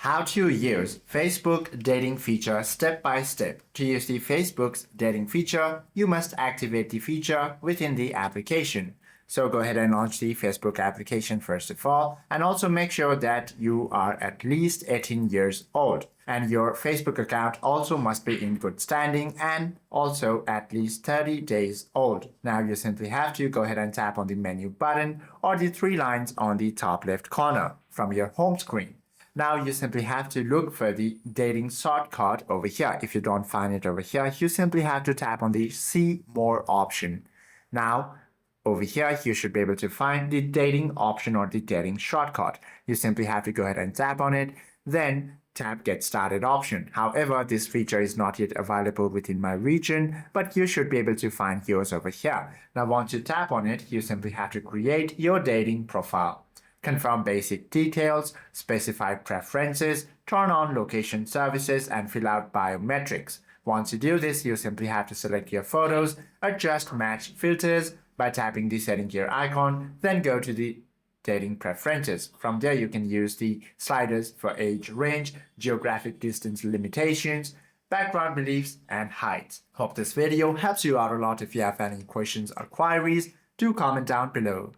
How to use Facebook dating feature step by step. To use the Facebook's dating feature, you must activate the feature within the application. So go ahead and launch the Facebook application first of all, and also make sure that you are at least 18 years old. And your Facebook account also must be in good standing and also at least 30 days old. Now you simply have to go ahead and tap on the menu button or the three lines on the top left corner from your home screen. Now you simply have to look for the dating shortcut over here. If you don't find it over here, you simply have to tap on the See More option. Now, over here, you should be able to find the dating option or the dating shortcut. You simply have to go ahead and tap on it, then tap Get Started option. However, this feature is not yet available within my region, but you should be able to find yours over here. Now, once you tap on it, you simply have to create your dating profile. Confirm basic details, specify preferences, turn on location services, and fill out biometrics. Once you do this, you simply have to select your photos, adjust match filters by tapping the setting gear icon, then go to the dating preferences. From there, you can use the sliders for age range, geographic distance limitations, background beliefs, and height. Hope this video helps you out a lot. If you have any questions or queries, do comment down below.